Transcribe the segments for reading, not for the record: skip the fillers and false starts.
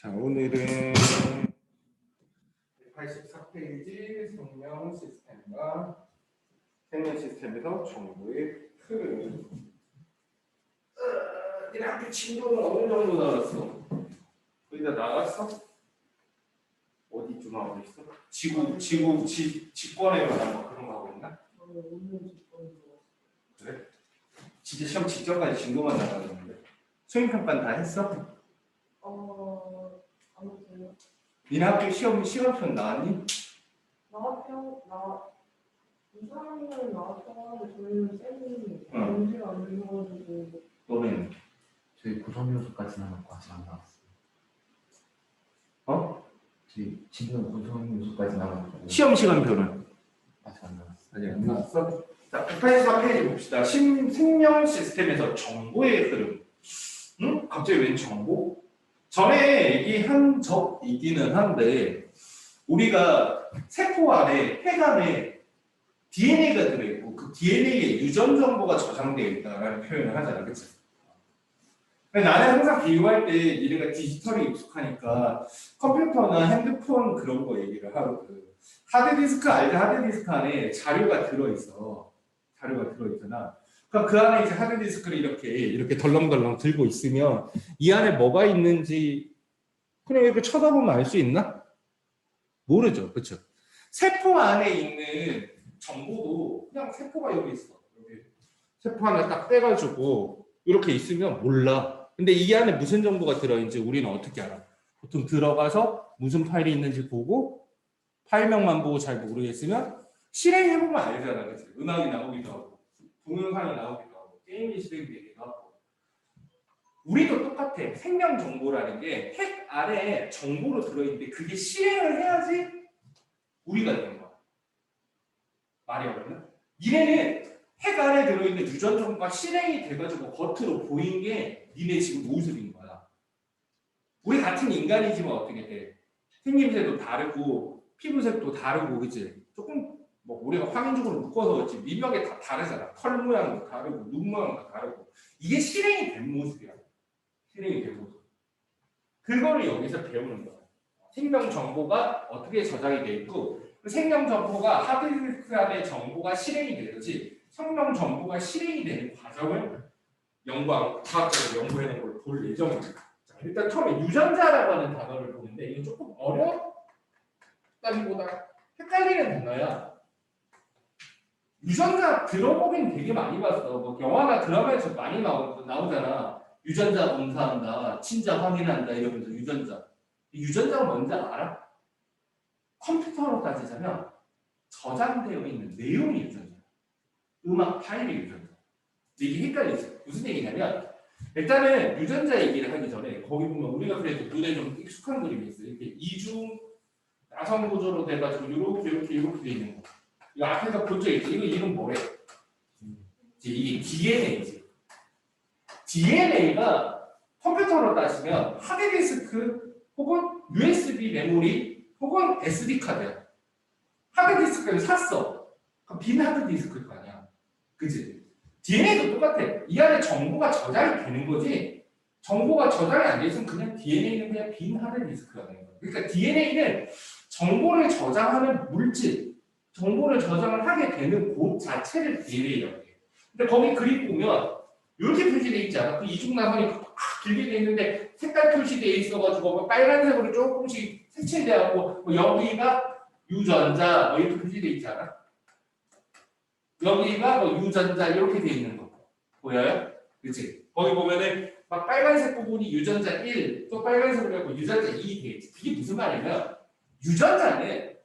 자, 오늘은 184페이지 생명 시스템과 생명 시스템에서 정보의 흐름. 니네 학교 진도는 어느 정도 나왔어? 거의 다 나갔어? 어디쯤 하고 있어? 직권에 관한 거 그런 거 하고 있나? 그래? 진짜 시험 직전까지 진도만 나가는데 수행평가는 다 했어? 아무튼 니네 학교 시험편 나왔니? 이상하면 나왔다고 저희는 쌤이 공지를 안 해가지고. 너는? 저희 구성 요소까지 나왔고 아직 안 나왔어요. 어? 저희 지금 구성 요소까지 나왔고 시험 시간표는? 아직 안 나왔어요. 아직 안 나왔어? 자, 184페이지 봅시다. 생명 시스템에서 정보의 흐름. 응? 갑자기 웬 정보? 전에 얘기한 적이기는 한데 우리가 세포 안에 핵 안에 DNA가 들어있고 그 DNA에 유전 정보가 저장되어 있다라는 표현을 하잖아, 그치? 나는 항상 비유할 때 얘네가 디지털이 익숙하니까 컴퓨터나 핸드폰 그런 거 얘기를 하거든. 하드디스크 알지? 하드디스크 안에 자료가 들어있어. 자료가 들어있잖아. 그럼 그 안에 이제 하드디스크를 이렇게 덜렁덜렁 들고 있으면 이 안에 뭐가 있는지 그냥 이렇게 쳐다보면 알 수 있나? 모르죠, 그렇죠? 세포 안에 있는 정보도 그냥 세포가 여기 있어. 여기 세포 하나 딱 떼가지고 이렇게 있으면 몰라. 근데 이 안에 무슨 정보가 들어있는지 우리는 어떻게 알아? 보통 들어가서 무슨 파일이 있는지 보고 파일명만 보고 잘 모르겠으면 실행해보면 알잖아, 그치? 음악이 나오기도 하고 동영상이 나오기도 하고 게임이 실행되기도 하고 우리도 똑같아. 생명 정보라는 게 핵 안에 정보로 들어있는데 그게 실행을 해야지 우리가 되는 거야. 말이 어렵나? 니네는 핵 안에 들어있는 유전 정보가 실행이 돼가지고 겉으로 보인 게 니네 지금 모습인 거야. 우리 같은 인간이지만 어떻게 돼? 생김새도 다르고 피부색도 다르고 그치? 조금 뭐 우리가 화면적으로 묶어서 그렇지 미묘하게 다 다르잖아. 털 모양도 다르고 눈 모양도 다르고 이게 실행이 된 모습이야. 실행이 된 모습. 그거를 여기서 배우는 거야. 생명 정보가 어떻게 저장이 돼 있고 생명 정보가 하드디스크 안에 정보가 실행이 되듯이 생명 정보가 실행이 되는 과정을 과학적으로 연구하는 걸 볼 예정입니다. 자, 일단 처음에 유전자라고 하는 단어를 보는데 이건 조금 어렵다기보다 헷갈리는 단어야. 유전자 들어보긴 되게 많이 봤어. 뭐 영화나 드라마에서 많이 나오잖아. 유전자 검사한다, 친자 확인한다 이러면서 유전자. 유전자가 뭔지 알아? 컴퓨터로 따지자면 저장되어 있는 내용이 유전자. 음악 파일이 유전자. 이게 헷갈리죠. 무슨 얘기냐면 일단은 유전자 얘기를 하기 전에 거기 보면 우리가 그래도 눈에 좀 익숙한 그림이 있어요. 이렇게 이중 나선 구조로 돼가지고 이렇게 돼 있는 거. 이 앞에서 본 적 있죠? 이거 이름 뭐래? 이게 DNA지. DNA가 컴퓨터로 따지면 하드디스크 혹은 USB 메모리 혹은 SD 카드야. 하드디스크를 샀어. 그럼 빈 하드디스크일 거 아니야. 그치? DNA도 똑같아. 이 안에 정보가 저장이 되는 거지. 정보가 저장이 안 돼 있으면 그냥 DNA는 그냥 빈 하드디스크가 되는 거야. 그러니까 DNA는 정보를 저장하는 물질, 정보를 저장을 하게 되는 곳 자체를 DNA라고 해. 근데 거기 그림 보면 이렇게 표시되어 있지 않아? 그 이중나선이 길게 돼 있는데 색깔 표시되어 있어가지고 뭐 빨간색으로 조금씩 색칠되어 뭐 여기가 유전자 뭐 이렇게 표시되어 있지 않아? 여기가 뭐 유전자 이렇게 돼 있는 거 보여요? 그치? 거기 보면은 막 빨간색 부분이 유전자 1, 또 빨간색으로 해갖고 유전자 2 돼 있지. 그게 무슨 말이냐면 유전자는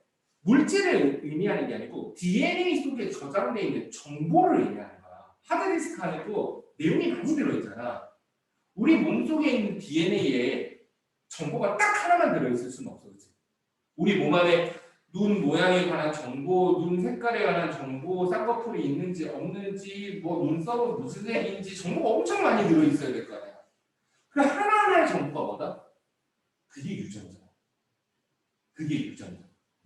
물질을 의미하는 게 아니고 DNA 속에 저장되어 있는 정보를 의미하는 거야. 하드디스크 안에도 내용이 많이 들어있잖아. 우리 몸속에 있는 DNA에 정보가 딱 하나만 들어있을 수는 없어. 그치? 우리 몸 안에 눈 모양에 관한 정보, 눈 색깔에 관한 정보, 쌍꺼풀이 있는지 없는지, 뭐 눈썹은 무슨 색인지 정보가 엄청 많이 들어있어야 될 거 아니야. 그 하나하나의 정보가 뭐다? 그게 유전자야. 그게 유전자.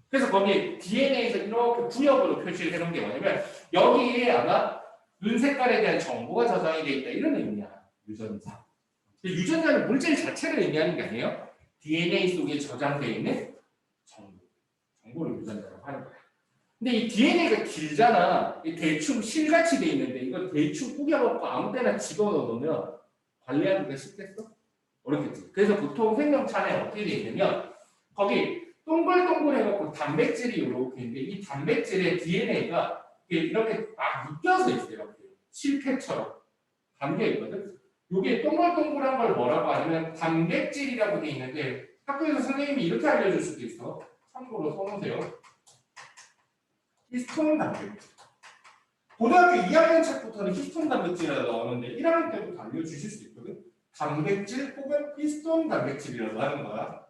그래서 거기 DNA에서 이렇게 구역으로 표시를 해놓은 게 뭐냐면 여기에 아마 눈 색깔에 대한 정보가 저장이 돼 있다 이런 의미야. 유전자. 유전자는 물질 자체를 의미하는 게 아니에요. DNA 속에 저장되어 있는 정보를 유전자라고 하는 거야. 근데 이 DNA가 길잖아. 대충 실같이 돼 있는데 이걸 대충 꾸겨갖고 아무 때나 집어넣으면 관리하기가 쉽겠어? 어렵겠지. 그래서 보통 생명체에 어떻게 돼 있냐면 거기 동글동글해갖고 단백질이 이렇게 있는데 이 단백질에 DNA가 이렇게 막 묶여서 있어요. 이렇게 실패처럼 담겨 있거든. 이게 동글동글한 걸 뭐라고 하냐면 단백질이라고 돼 있는데 학교에서 선생님이 이렇게 알려줄 수도 있어. 참고로 써놓으세요. 히스톤 단백질. 고등학교 2학년 책부터는 히스톤 단백질이라고 나오는데 1학년 때부터 알려주실 수 있거든. 단백질 혹은 히스톤 단백질이라고 하는 거야.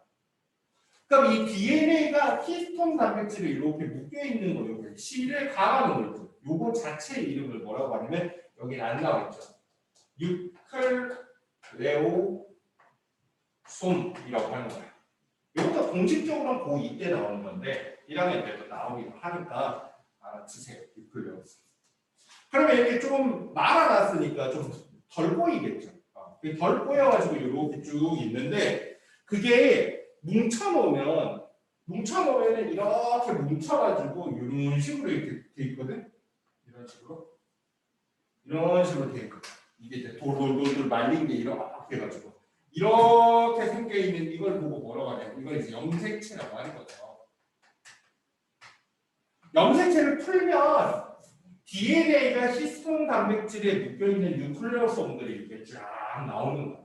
그럼 이 DNA가 히스톤 단백질이 이렇게 묶여 있는 거예요. C를 가하는 거 있죠. 요거 자체의 이름을 뭐라고 하냐면 여기 안 나와 있죠. 뉴클레오솜이라고 하는 거야. 이것도 공식적으로는 고2 때 나오는 건데 1학년 때도 나오기도 하니까 알아주세요. 뉴클레오솜. 그러면 이렇게 좀 말아놨으니까 좀 덜 보이겠죠. 덜 보여가지고 이렇게 쭉 있는데 그게 뭉쳐놓으면 이렇게 뭉쳐가지고 이런 식으로 이렇게 돼 있거든. 이런 식으로 돼 있거든. 이게 이제 돌돌돌돌 말린 게 이렇게 해가지고 이렇게 생겨 있는 이걸 보고 뭐라고 하냐면 이걸 이제 염색체라고 하는 거죠. 염색체를 풀면 DNA가 히스톤 단백질에 묶여 있는 뉴클레오솜들이 이렇게 쫙 나오는 거야.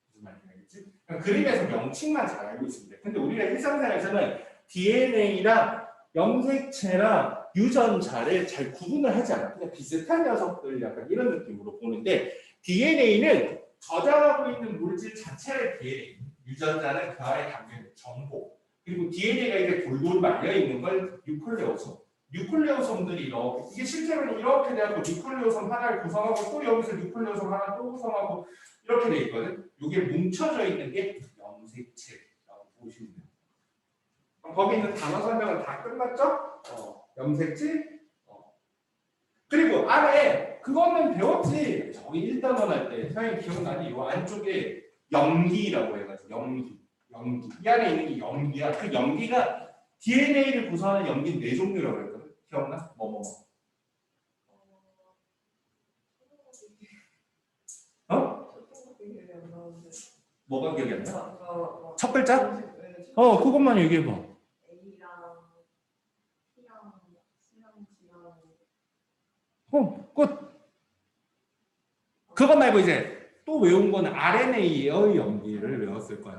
무슨 말인지 알겠지? 그림에서 명칭만 잘 알고 있습니다. 근데 우리가 일상생활에서는 DNA랑 염색체랑 유전자를 잘 구분을 하지 않아. 그냥 비슷한 녀석들 약간 이런 느낌으로 보는데 DNA는 저장하고 있는 물질 자체를 DNA, 유전자는 그 안에 담겨있는 정보, 그리고 DNA가 이렇게 돌돌 말려 있는 걸 뉴클레오솜. 뉴클레오솜들이 이렇게 이게 실제로는 이렇게 돼갖고 뉴클레오솜 하나를 구성하고 또 여기서 뉴클레오솜 하나 또 구성하고 이렇게 돼 있거든. 이게 뭉쳐져 있는 게 염색체라고 보시면 돼요. 그럼 거기 있는 단어 설명은 다 끝났죠? 염색체. 그리고 안에 그거는 배웠지. 저기 1단원 할 때 선생님 기억나니? 이 안쪽에 염기라고 해가지고 염기. 이 안에 있는 게 염기야. 그 염기가 DNA를 구성하는 염기 4종류라고 했거든. 기억나? 뭐. 뭐가 기억이 안 나? 첫 글자? 그것만 얘기해봐. A랑 T랑 C랑 G랑 끝. 그것 말고 이제 또 외운 거는 RNA의 염기를 외웠을 거야.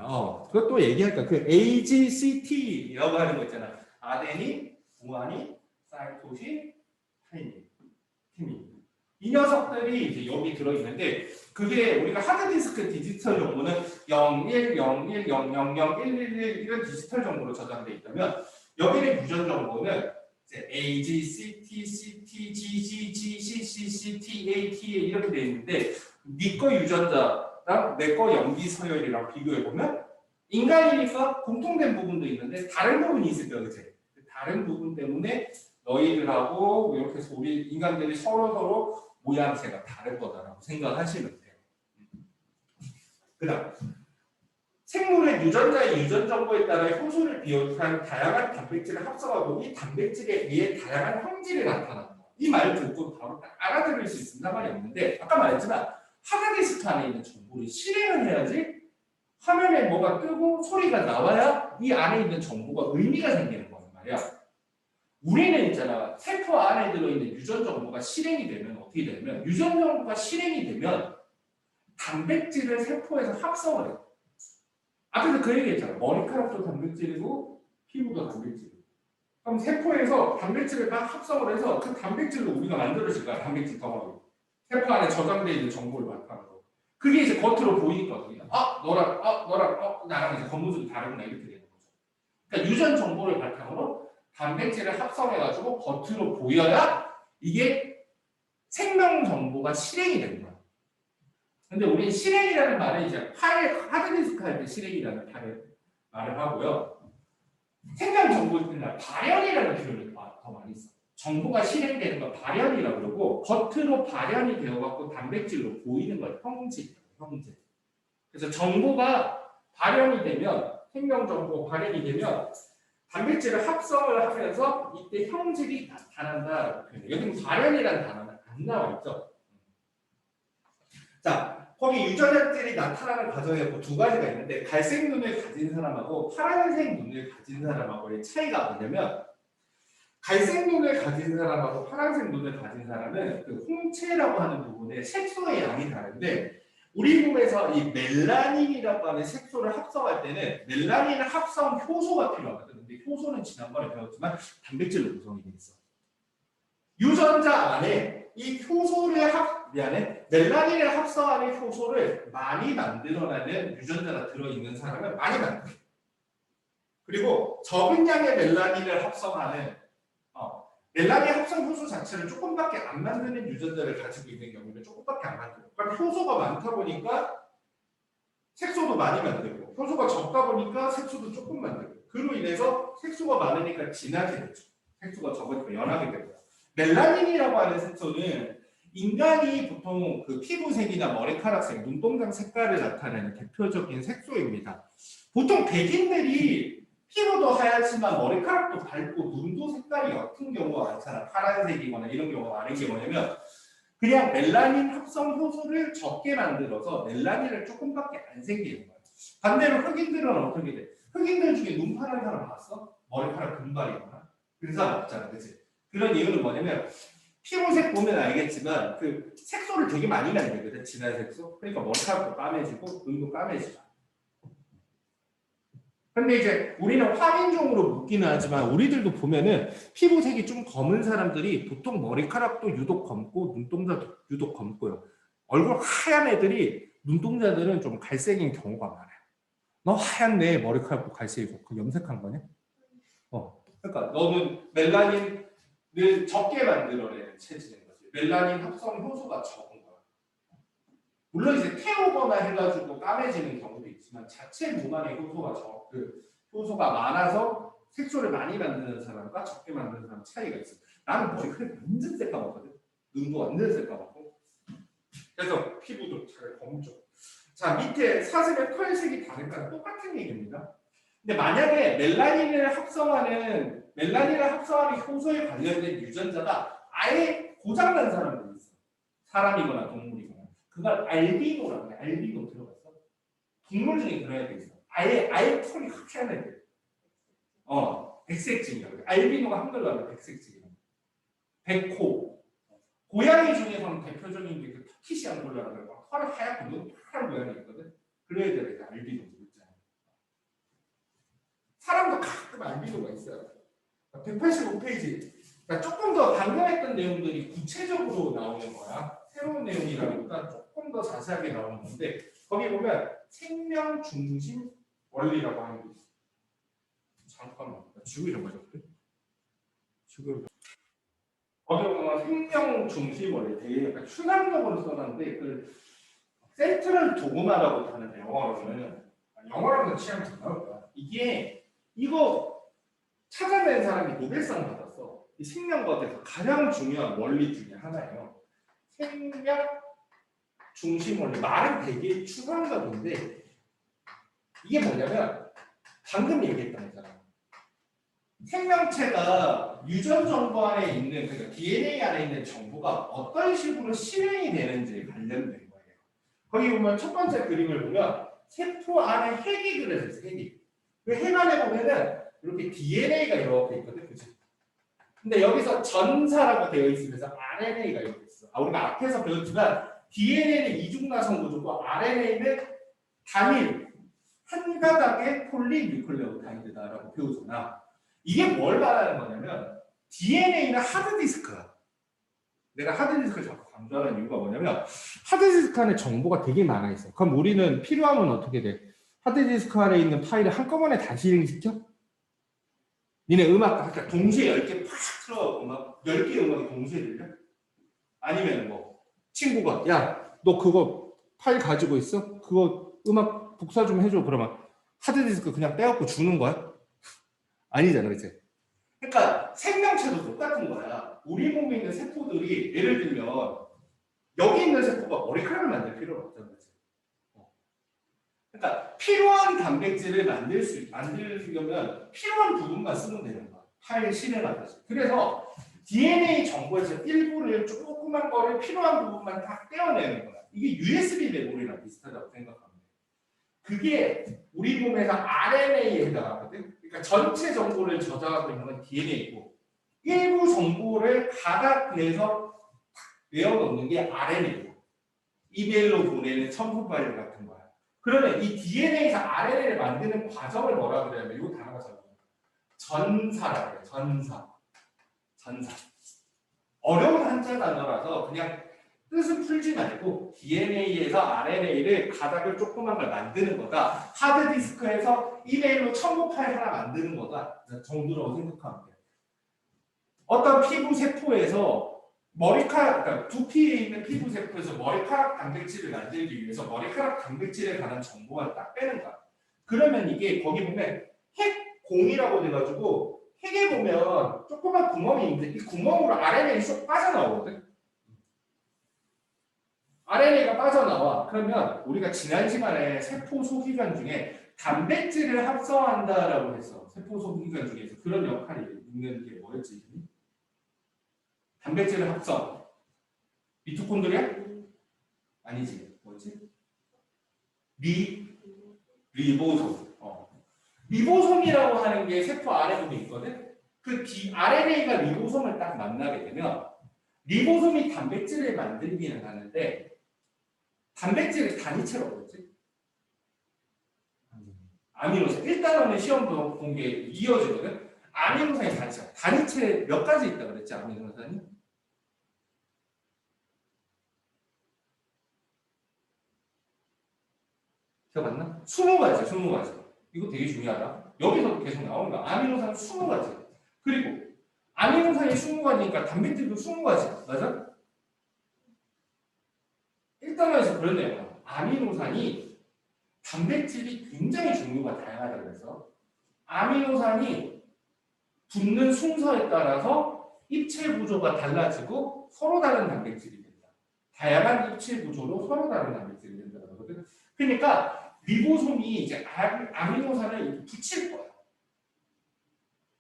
그것도 얘기할까? 그 AGCT라고 하는 거 있잖아. 아데닌, 구아닌, 사이토신, 타이민. 이 녀석들이 이제 여기 들어있는데 그게 우리가 하드디스크 디지털 정보는 01, 01, 000, 111 이런 디지털 정보로 저장돼 있다면 여기는 유전 정보는 이제 A, G, C, T, C, T, G, G, G, C, C, C, T, A, T, A 이렇게 돼 있는데 네 거 유전자랑 내 거 염기 서열이랑 비교해 보면 인간이니까 공통된 부분도 있는데 다른 부분이 있을 거야, 그치? 다른 부분 때문에 너희들하고 이렇게 해서 우리 인간들이 서로 모양새가 다른 거다라고 생각하시면 돼요. 그다음 생물의 유전자의 유전 정보에 따라 효소를 비롯한 다양한 단백질을 합성하고 이 단백질에 의해 다양한 형질이 나타난다. 이 말 듣고 바로 알아들을 수 있습니다. 말이 없는데 아까 말했지만 하드디스크 안에 있는 정보를 실행을 해야지 화면에 뭐가 뜨고 소리가 나와야 이 안에 있는 정보가 의미가 생기는 거란 말이야. 우리는 있잖아. 세포 안에 들어있는 유전 정보가 실행이 되면 어떻게 되냐면 유전 정보가 실행이 되면 단백질을 세포에서 합성을 해. 앞에서 그 얘기했잖아. 머리카락도 단백질이고 피부도 단백질이고. 그럼 세포에서 단백질을 다 합성을 해서 그 단백질로 우리가 만들어질 거야. 단백질 덩어리. 세포 안에 저장되어 있는 정보를 바탕으로. 그게 이제 겉으로 보이거든요. 너랑 나랑 이제 겉모습이 다르구나 이렇게 되는 거죠. 그러니까 유전 정보를 바탕으로 단백질을 합성해가지고 겉으로 보여야 이게 생명 정보가 실행이 되는 거야. 근데 우리 실행이라는 말은 이제 하드디스크 할 때 실행이라는 말을 하고요. 생명 정보일 때는 발현이라는 표현을 더 많이 써. 정보가 실행되는 걸 발현이라고 그러고 겉으로 발현이 되어갖고 단백질로 보이는 걸 형질. 그래서 정보가 발현이 되면 생명정보 발현이 되면 단백질을 합성을 하면서 이때 형질이 나타난다라고 표현해요. 여기는 발현이라는 단어는 안 나와 있죠. 자, 거기 유전자들이 나타나는 과정에 두 가지가 있는데 갈색 눈을 가진 사람하고 파란색 눈을 가진 사람하고의 차이가 뭐냐면 갈색 눈을 가진 사람하고 파란색 눈을 가진 사람은 그 홍채라고 하는 부분에 색소의 양이 다른데 우리 몸에서 이 멜라닌이라고 하는 색소를 합성할 때는 멜라닌 합성 효소가 필요하거든. 근데 효소는 지난번에 배웠지만 단백질로 구성이 돼 있어. 유전자 안에 이 효소를 멜라닌을 합성하는 효소를 많이 만들어내는 유전자가 들어있는 사람은 많이 만들어. 그리고 적은 양의 멜라닌을 합성하는 멜라닌 합성 효소 자체를 조금밖에 안 만드는 유전자를 가지고 있는 경우는 조금밖에 안 만들어요. 그러니까 효소가 많다 보니까 색소도 많이 만들고 효소가 적다 보니까 색소도 조금 만들고 그로 인해서 색소가 많으니까 진하게 되죠. 색소가 적으니까 연하게 되고요. 멜라닌이라고 하는 색소는 인간이 보통 그 피부색이나 머리카락색, 눈동자 색깔을 나타내는 대표적인 색소입니다. 보통 백인들이 피부도 하얗지만 머리카락도 밝고 눈도 색깔이 옅은 경우가 많잖아. 파란색이거나 이런 경우가 많은 게 뭐냐면 그냥 멜라닌 합성 효소를 적게 만들어서 멜라닌을 조금밖에 안 생기는 거야. 반대로 흑인들은 어떻게 돼? 흑인들 중에 눈 파란 사람 봤어? 머리카락 금발이거나 그런 사람 없잖아, 그렇지? 그런 이유는 뭐냐면 피부색 보면 알겠지만 그 색소를 되게 많이 만들거든, 진한 색소. 그러니까 머리카락도 까매지고 눈도 까매지고. 근데 이제 우리는 화인종으로 묻기는 하지만 우리들도 보면은 피부색이 좀 검은 사람들이 보통 머리카락도 유독 검고 눈동자도 유독 검고요. 얼굴 하얀 애들이 눈동자들은 좀 갈색인 경우가 많아요. 너 하얗네, 머리카락도 갈색이고. 그 염색한 거냐? 그러니까 너는 멜라닌을 적게 만들어내는 체질인 거지. 멜라닌 합성 효소가 적은 거야. 물론 이제 태우거나 해가지고 까매지는 경우도 있지만 자체 몸 안에 효소가 많아서 색소를 많이 만드는 사람과 적게 만드는 사람 차이가 있어. 나는 머리카락이 완전 새까맣거든. 눈도 완전 새까맣고. 그래서 피부도 잘 검죠. 자, 밑에 사슴의 털색이 다를까 똑같은 얘기입니다. 근데 만약에 멜라닌을 합성하는 효소에 관련된 유전자가 아예 고장난 사람들이 있어. 사람이거나 동물이거나. 그걸 알비노라고 해. 알비노 들어봤어? 동물 중에 그런 애들 있어. 아예 털이 하얀 애들. 백색증이라고 해. 알비노가 한글로 하면 백색증이라고 해. 백호. 고양이 중에서는 대표적인 게 그 터키시 앙골라라고 해. 털이 하얗고 눈 파란 고양이 있거든. 그런 애들이 알비노. 사람도 가끔 알비노가 있어요. 185페이지. 그러니까 조금 더 방금 했던 내용들이 구체적으로 나오는 거야. 새로운 내용이라니까 조금 더 자세하게 나오는 건데 거기 보면 생명 중심 원리라고 하는 게 있어. 잠깐만. 지구 이름 뭐죠? 거기 보면 생명 중심 원리 되게 약간 추상적으로 써놨는데 그 센트럴 도그마라고 하는 영어로는 취향이 잘 나올 거야. 이거 찾아낸 사람이 노벨상 받았어. 이 생명과학에서 가장 중요한 원리 중에 하나예요. 생명 중심 원리. 말은 되게 추상적인데 이게 뭐냐면 방금 얘기했던 거잖아. 생명체가 유전 정보 안에 있는 그러니까 DNA 안에 있는 정보가 어떤 식으로 실행이 되는지에 관련된 거예요. 거기 보면 첫 번째 그림을 보면 세포 안에 핵이 그려져 있어요. 핵이. 그 핵 안에 보면은 이렇게 DNA가 이렇게 있거든, 그치? 근데 여기서 전사라고 되어 있으면서 RNA가 이렇게 있어. 우리가 앞에서 배웠지만 DNA는 이중나선 구조고 RNA는 단일 한 가닥의 폴리뉴클레오타이드다라고 배우잖아. 이게 뭘 말하는 거냐면 DNA는 하드디스크야. 내가 하드디스크를 자꾸 강조하는 이유가 뭐냐면 하드디스크 안에 정보가 되게 많아 있어. 그럼 우리는 필요하면 어떻게 돼? 하드디스크 안에 있는 파일을 한꺼번에 다 실행시켜? 니네 음악 동시에 10개 팍 틀어갖고 막 10개 음악이 동시에 들려? 아니면 뭐 친구가 야 너 그거 파일 가지고 있어? 그거 음악 복사 좀 해줘. 그러면 하드디스크 그냥 떼갖고 주는 거야? 아니잖아, 그치? 그러니까 생명체도 똑같은 거야. 우리 몸에 있는 세포들이 예를 들면 여기 있는 세포가 머리카락을 만들 필요가 없잖아, 그치? 그러니까 필요한 단백질을 만들려면 필요한 부분만 쓰면 되는 거야. 파일 실행하듯이. 그래서 DNA 정보에서 일부를 조그만 거를 필요한 부분만 다 떼어내는 거야. 이게 USB 메모리랑 비슷하다고 생각하면 돼. 그게 우리 몸에서 RNA에 해당하거든. 그러니까 전체 정보를 저장하고 있는 건 DNA고 일부 정보를 가닥내서 외워놓는 게 RNA고 이메일로 보내는 첨부 파일 같은 거야. 그러면 이 DNA에서 RNA를 만드는 과정을 뭐라 그래야면 이 단어가 전사라고 해요. 전사. 어려운 한자 단어라서 그냥 뜻은 풀지 말고 DNA에서 RNA를 가닥을 조그만 걸 만드는 거다. 하드디스크에서 이메일로 첨부 파일 하나 만드는 거다. 정도라고 생각하면 돼요. 어떤 피부 세포에서 그러니까 두피에 있는 피부 세포에서 머리카락 단백질을 만들기 위해서 머리카락 단백질에 관한 정보만 딱 빼는 거야. 그러면 이게 거기 보면 핵공이라고 돼가지고 핵에 보면 조그만 구멍이 있는데 이 구멍으로 RNA가 쏙 빠져나오거든. RNA가 빠져나와. 그러면 우리가 지난 시간에 세포 소기관 중에 단백질을 합성한다라고 했어. 세포 소기관 중에서 그런 역할이 있는 게 뭐였지? 단백질을 합성. 미토콘드리아? 아니지. 뭐지? 리보솜. 리보솜이라고 하는 게 세포 안에 보면 있거든. 그 RNA가 리보솜을 딱 만나게 되면 리보솜이 단백질을 만들기는 하는데 단백질을 단위체로 보지. 아미노산. 일단은 시험도 본 게 이어지거든. 아미노산이 단위체. 단위체 몇 가지 있다고 그랬지? 아미노산이? 맞나? 20가지, 20가지. 이거 되게 중요하다. 여기서도 계속 나오는 거야. 아미노산 20가지. 그리고 아미노산이 20가지니까 단백질도 20가지. 맞아? 일단에서 그러네요. 아미노산이 단백질이 굉장히 종류가 다양하다고 그래서 아미노산이 붙는 순서에 따라서 입체 구조가 달라지고 서로 다른 단백질이 된다. 다양한 입체 구조로 서로 다른 단백질이 된다고 하거든. 그러니까 리보솜이 이제 아미노산을 이렇게 붙일 거야.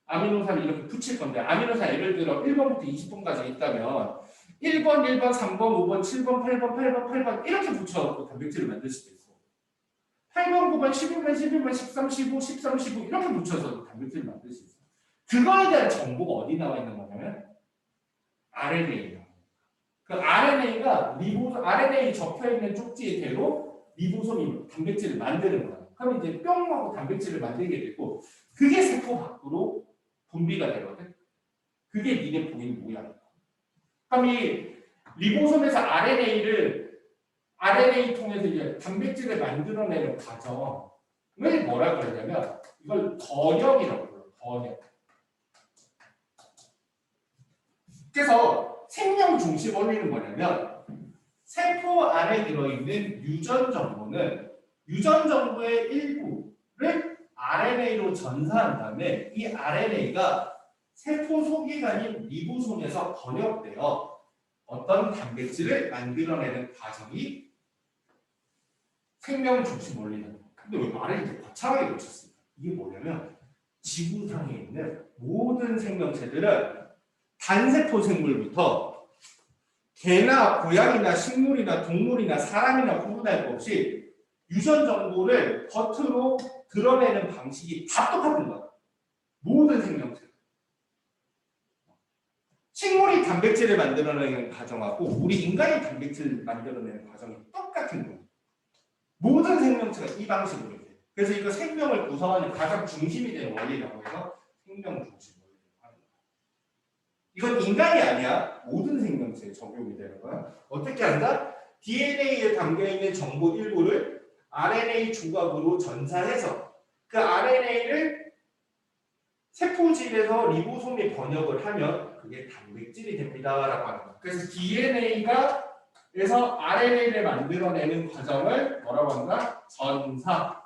아미노산을 이렇게 붙일 건데 아미노산 예를 들어 1번부터 20번까지 있다면 1번, 3번, 5번, 7번, 8번 이렇게 붙여서 단백질을 만들 수도 있고 8번, 9번, 11번, 13, 15, 13, 15 이렇게 붙여서 단백질을 만들 수 있어. 그거에 대한 정보가 어디 나와 있는 거냐면 RNA예요. 그 RNA가 RNA 적혀 있는 쪽지의 대로 리보솜이 단백질을 만드는 거야. 그럼 이제 뿅 하고 단백질을 만들게 되고 그게 세포 밖으로 분비가 되거든. 그게 니네 보이는 모양이야. 그럼 이 리보솜에서 RNA 통해서 이제 단백질을 만들어내는 과정을 뭐라 그러냐면 이걸 번역이라고 불러요. 번역. 그래서 생명 중심 원리는 뭐냐면 세포 안에 들어있는 유전 정보는 유전 정보의 일부를 RNA로 전사한 다음에 이 RNA가 세포 소기관인 리보솜에서 번역되어 어떤 단백질을 만들어내는 과정이 생명 중심 원리다. 근데 왜 말을 이렇게 거창하게 놓쳤을까? 이게 뭐냐면 지구상에 있는 모든 생명체들은 단세포 생물부터 개나 고양이나 식물이나 동물이나 사람이나 구분할 것 없이 유전 정보를 겉으로 드러내는 방식이 다 똑같은 거야. 모든 생명체. 식물이 단백질을 만들어내는 과정하고 우리 인간이 단백질을 만들어내는 과정이 똑같은 거야. 모든 생명체가 이 방식으로 돼. 그래서 이거 생명을 구성하는 가장 중심이 되는 원리라고 해서 생명 중심 원리라고 하는 거야. 이건 인간이 아니야. 모든 생명체에 적용이 되는 거야. 어떻게 한다? DNA에 담겨있는 정보 일부를 RNA 조각으로 전사해서 그 RNA를 세포질에서 리보솜이 번역을 하면 그게 단백질이 됩니다라고 하는 거야. 그래서 DNA에서 RNA를 만들어내는 과정을 뭐라고 한다? 전사.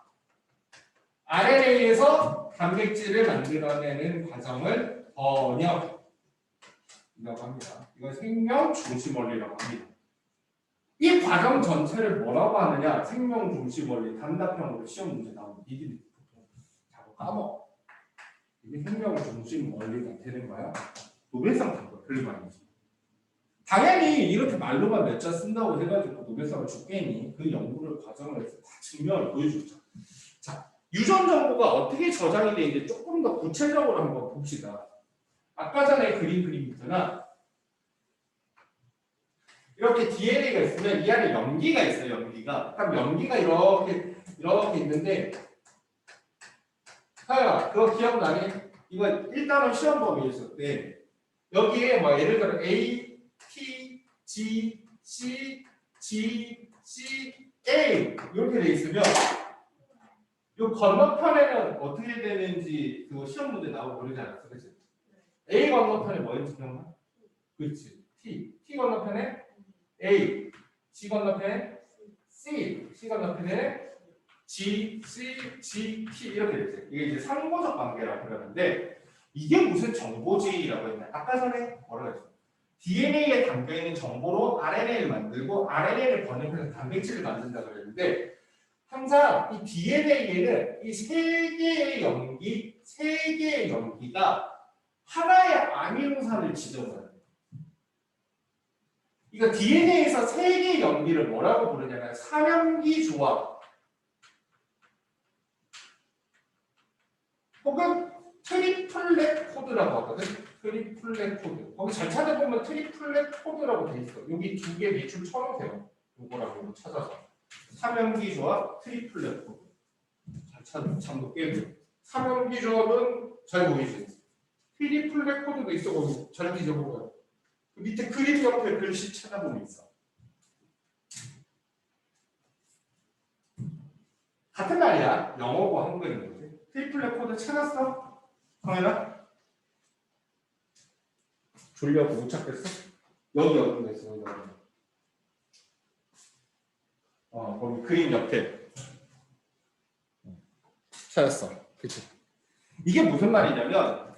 RNA에서 단백질을 만들어내는 과정을 번역. 이라고 합니다. 이건 생명 중심 원리라고 합니다. 이 과정 전체를 뭐라고 하느냐? 생명 중심 원리 단답형으로 시험 문제 나오면 니들이 보통 자꾸 까먹어. 이게 생명 중심 원리가 되는 거야. 노벨상 탄 거야. 별로 많이. 당연히 이렇게 말로만 몇 자 쓴다고 해가지고 노벨상을 주겠니? 그 연구를 과정을 해서 다 증명을 보여주죠. 자, 유전 정보가 어떻게 저장이 되는지 조금 더 구체적으로 한번 봅시다. 아까 전에 그린 그림부터는 이렇게 DNA가 있으면 이 안에 염기가 있어요. 염기가. 그럼 염기가 이렇게 있는데, 하야, 그거 기억나니? 이거 일단은 시험 범위에 있을 때 여기에 뭐 예를 들어 A, T, G, C, G, C, A 이렇게 돼 있으면 이 건너편에는 어떻게 되는지 그 시험 문제 나오고 그러지 않았어, 그렇지? A 건너편에 뭐였지 기억나? 그렇지. T 건너편에 A, C 건너편에 C, C 건너편에 G, C, G, T 이렇게 돼 있어요. 이게 이제 상호적 관계라고 그러는데 이게 무슨 정보지라고 했냐? 아까 전에 뭐라고 했어? DNA에 담겨있는 정보로 RNA를 만들고 RNA를 번역해서 단백질을 만든다고 그랬는데 항상 이 DNA에는 이 세 개의 염기가 하나의 아미노산을 지정해요. 그러니까 DNA에서 세 개의 염기를 뭐라고 부르냐면 삼염기 조합 혹은 트리플렛 코드라고 하거든. 트리플렛 코드. 거기 잘 찾아보면 트리플렛 코드라고 돼 있어. 여기 두 개 밑줄 쳐놓으세요. 요거랑 찾아서. 삼염기 조합, 트리플렛 코드. 잘 찾아, 참고 깨줘. 삼염기 조합은 잘 보이지? 트리플렛 코드도 있어, 거기. 잘 뒤져보고요. 그 밑에 그림 옆에 글씨 찾아보면 있어. 같은 말이야. 영어고 한국인 거지. 트리플렛 코드 찾았어? 성현아? 졸려고 못 찾겠어? 여기 어디 있어? 여기. 거기 그림 옆에 찾았어. 그치? 이게 무슨 말이냐면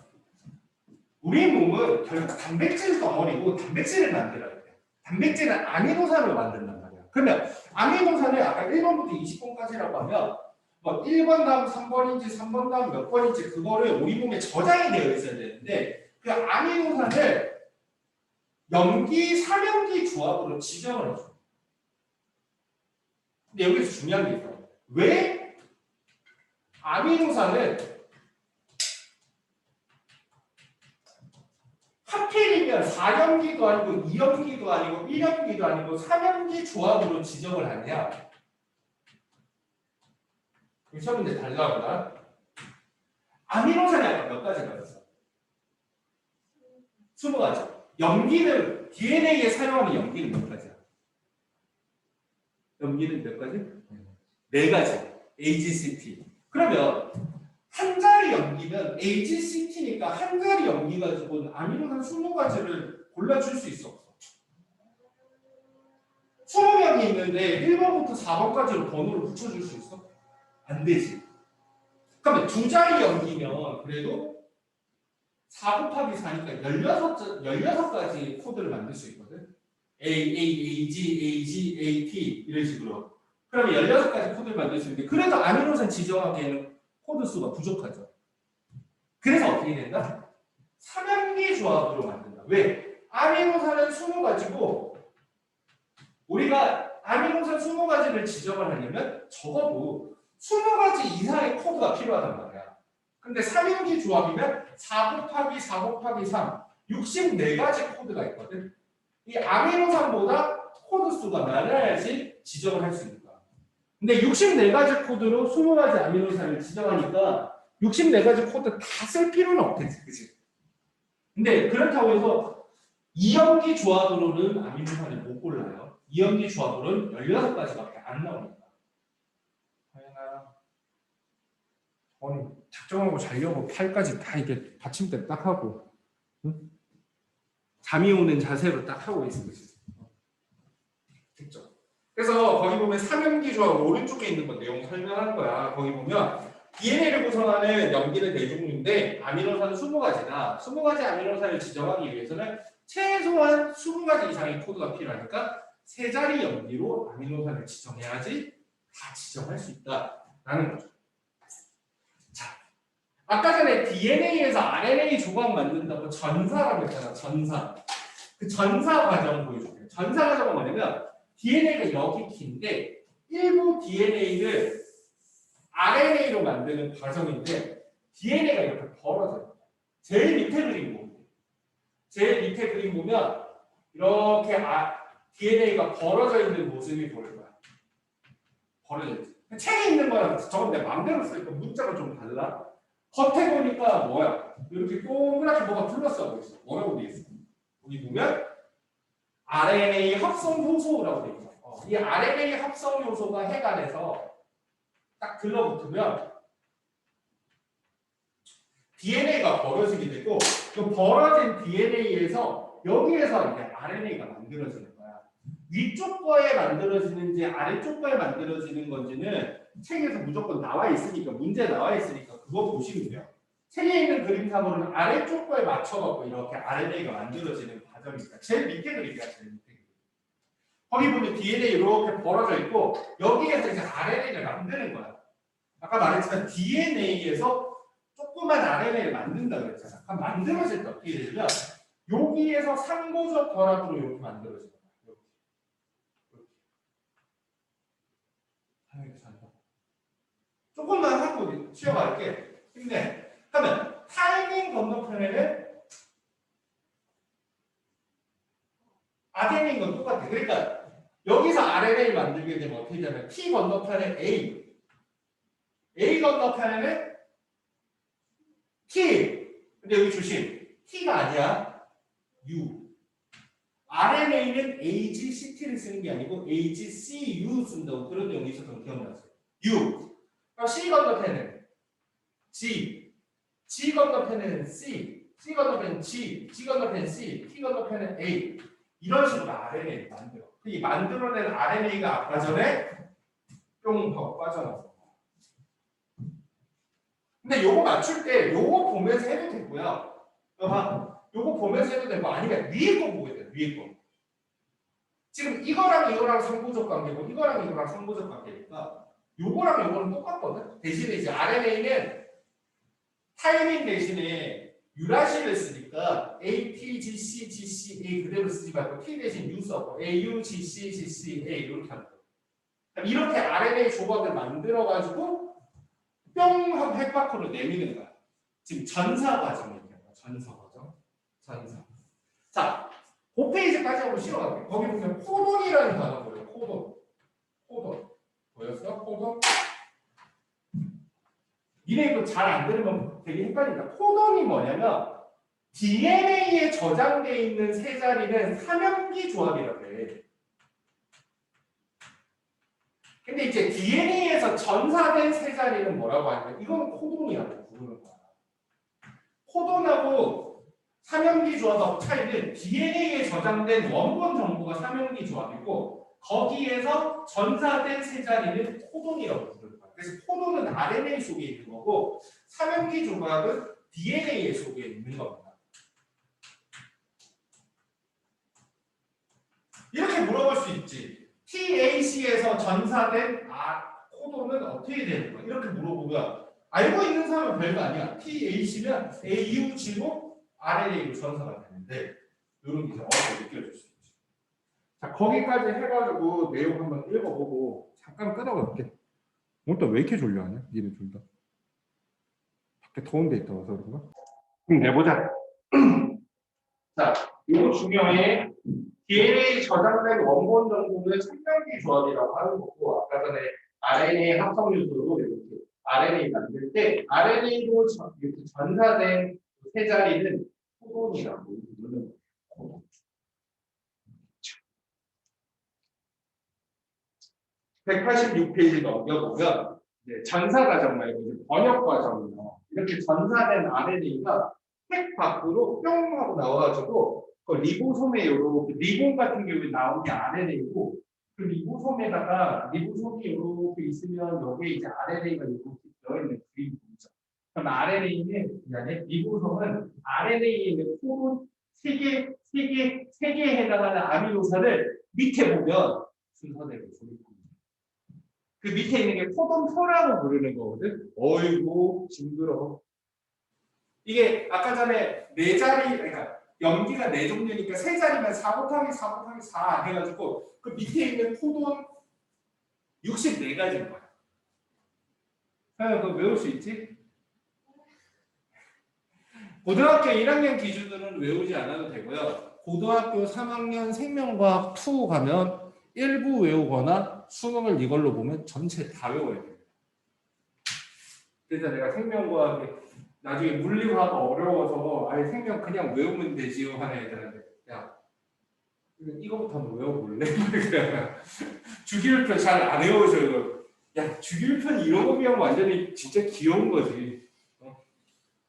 우리 몸은 결국 단백질 덩어리고 단백질을 만들어야 돼. 단백질은 아미노산을 만든단 말이야. 그러면 아미노산을 아까 1번부터 20번까지라고 하면 뭐 1번 다음 3번인지 3번 다음 몇 번인지 그거를 우리 몸에 저장이 되어 있어야 되는데 그 아미노산을 염기, 삼염기 조합으로 지정을 해줘. 근데 여기서 중요한 게 있어. 왜 아미노산을 하필이면 4염기도 아니고 2염기도 아니고 1염기도 아니고 3염기 조합으로 지정을 하냐? 시험 문제 잘 나온다. 아미노산이 아까 몇 가지가 있어? 20가지. 염기는 DNA에 사용하는 염기는 몇 가지야? 염기는 몇 가지? 4가지. AGCT. 그러면 한 자리 염기는 AGCT니까 한 자리 염기 가지고는 아미노산 20가지를 골라줄 수 있어 없어? 20명이 있는데 1번부터 4번까지로 번호를 붙여줄 수 있어? 안 되지. 그러면 두 자리 염기면 그래도 4 곱하기 4니까 16가지 코드를 만들 수 있거든. A, AG, AG, AT 이런 식으로. 그러면 16가지 코드를 만들 수 있는데 그래도 아미노산 지정하기에는 코드 수가 부족하죠. 그래서 어떻게 된다? 삼염기 조합으로 만든다. 왜? 아미노산은 20가지고 우리가 아미노산 20가지를 지정을 하려면 적어도 20가지 이상의 코드가 필요하단 말이야. 근데 삼염기 조합이면 4 곱하기 4 곱하기 3 64가지 코드가 있거든. 이 아미노산보다 코드 수가 많아야지 지정을 할 수 있는 거야. 근데 64가지 코드로 20가지 아미노산을 지정하니까 64가지 코드 다 쓸 필요는 없겠지. 그치? 근데 그렇다고 해서 2염기 조합으로는 아미노산을 못 골라요. 2염기 조합으로는 16가지밖에 안 나오니까. 아니 작정하고 자려고 팔까지 다 이렇게 받침대 딱 하고 응? 잠이 오는 자세로 딱 하고 있는 거지. 됐죠? 그래서 거기 보면 삼염기 조합 오른쪽에 있는 거 내용 설명하는 거야. 거기 보면 DNA를 구성하는 염기는 4종류인데 아미노산은 20가지다. 20가지 아미노산을 지정하기 위해서는 최소한 20가지 이상의 코드가 필요하니까 세 자리 연기로 아미노산을 지정해야지 다 지정할 수 있다라는 거죠. 자, 아까 전에 DNA에서 RNA 조각 만든다고 전사라고 했잖아. 전사. 그 전사 과정 보여줄게요. 전사 과정은 뭐냐면 DNA가 여기 키인데 일부 DNA를 RNA로 만드는 과정인데 DNA가 이렇게 벌어져요. 제일 밑에 그림 보면 이렇게 DNA가 벌어져 있는 모습이 보일 거야. 벌어져 있지. 책에 있는 거랑 저건 내 마음대로 쓰니까 문자가 좀 달라. 겉에 보니까 뭐야? 이렇게 동그랗게 뭐가 둘러싸고 있어. 뭐라고 돼 있어? 여기 보면 RNA 합성 효소라고 돼 있어. 이 RNA 합성 요소가 해가 돼서 딱 들러붙으면 DNA가 벌어지게 되고 그 벌어진 DNA에서 여기에서 이제 RNA가 만들어지는 거야. 위쪽 거에 만들어지는지 아래쪽 거에 만들어지는 건지는 책에서 무조건 나와 있으니까 문제 나와 있으니까 그거 보시면 돼요. 책에 있는 그림상으로는 아래쪽 거에 맞춰갖고 이렇게 RNA가 만들어지는 과정이니까 제일 밑에 그림이야. 제일 밑에 그림. 거기 보면 DNA 이렇게 벌어져 있고 여기에서 이제 RNA를 만드는 거야. 아까 말했지만 DNA에서 조그만 RNA를 만든다 그랬잖아. 그럼 만들어질 때 어떻게 되냐면 여기에서 상고적 결합으로 이렇게 만들어지는 거야. 이렇게. 조금만 하고 쉬어갈게. 힘내. 그러면 타이밍 건너편에는 아데닌 건 똑같아. 그러니까 여기서 RNA 만들게 되면 어떻게 되냐면 T 건너편에 A 건너편에는 T. 근데 여기 조심. T가 아니야. U. RNA는 AGCT를 쓰는 게 아니고 AGCU 쓴다고 그런 내용이 있었던 기억나세요? U. 그럼 C 건너편에는 G. G 건너편에는 C. C 건너편은 G. G 건너편은 C. T 건너편은 A. 이런 식으로 RNA를 만들어. 이 만들어낸 RNA가 아까 전에 뿅 하고 빠져나왔어. 근데 요거 맞출 때 요거 보면서 해도 되고요. 요거 보면서 해도 되고 아니면 위에 거 보게 돼. 위에 거. 지금 이거랑 상호적 관계고 이거랑 상호적 관계니까 요거랑 요거는 똑같거든. 대신에 이제 RNA는 타이밍 대신에 유라시를 쓰니까 ATGC, GCA 그대로 쓰지 말고 T 대신 U 써고 AU, GC, GCA 이렇게 하는 거야. 이렇게 RNA 조각을 만들어가지고 뿅 하고 핵 밖으로 내미는 거야. 지금 전사 과정을 얘기하는 거야. 전사 과정. 전사. 자, 그 페이지까지 한번 실어갈게요. 거기 보면 코돈이라는 단어 보여요. 코돈. 보였어? 코돈? 니네 이거 잘 안 들으면 되게 헷갈린다. 코돈이 뭐냐면 DNA에 저장되어 있는 세 자리는 삼연기 조합이라고 해. 근데 이제 DNA에서 전사된 세 자리는 뭐라고 하냐면 이건 코돈이라고 부르는 거야. 코돈하고 삼연기 조합하고 차이는 DNA에 저장된 원본 정보가 삼연기 조합이고 거기에서 전사된 세 자리는 코돈이라고 부르는 거야. 그래서 코돈은 RNA 속에 있는 거고 삼연기 조각은 DNA 속에 있는 겁니다. 이렇게 물어볼 수 있지. TAC에서 전사된 코돈은 어떻게 되는 거야? 이렇게 물어보면 알고 있는 사람은 별거 아니야. TAC면 AUG로 RNA로 전사가 되는데 이런 게 어렵게 느껴질 수 있지. 자, 거기까지 해가지고 내용 한번 읽어보고 잠깐 끊어갈게. 오늘 또 왜 이렇게 졸려하냐? 니네 둘 다. 밖에 더운 데 있다 와서 그런가? 내보자. 자, 이거 중요해. DNA 저장된 원본 정보는 청명기 조합이라고 하는 거고 아까 전에 RNA 합성 요소로 이렇게 RNA 만들 때 RNA로 이렇게 전사된 세 자리는 코돈이라고 부르는 거예요. 186페이지 넘겨보면 전사 과정 말고 이제 번역 과정이요. 이렇게 전사된 RNA가 핵 밖으로 뿅 하고 나와가지고 그 리보솜에 요렇게 리본 같은 경우에 나온 게 RNA고 그 리보솜에다가 리보솜이 이렇게 있으면 여기에 이제 RNA가 이렇게 들어있는 그림이 보이죠. 그럼 RNA는 리보솜은 RNA에 있는 코돈 3개에 해당하는 아미노산을 밑에 보면 순서대로 조립합니다. 그 밑에 있는 게 코돈4라고 부르는 거거든. 어이구 징그러워. 이게 아까 전에 네 자리, 그러니까 염기가 네 종류니까 세 자리면 4 곱하기 4 곱하기 4 해가지고 그 밑에 있는 코돈 64가지인 거야. 그거 외울 수 있지? 고등학교 1학년 기준으로는 외우지 않아도 되고요. 고등학교 3학년 생명과학 2 가면 일부 외우거나 수능을 이걸로 보면 전체 다 외워야 돼요. 그래서 내가 생명과학에 나중에 물리화가 어려워서 아예 생명 그냥 외우면 되지요 하는 애들한테 야 이거부터 한번 외워볼래? 주기율표 잘 안 외우셔요. 야 주기율편 이런 거 배우면 완전히 진짜 귀여운 거지.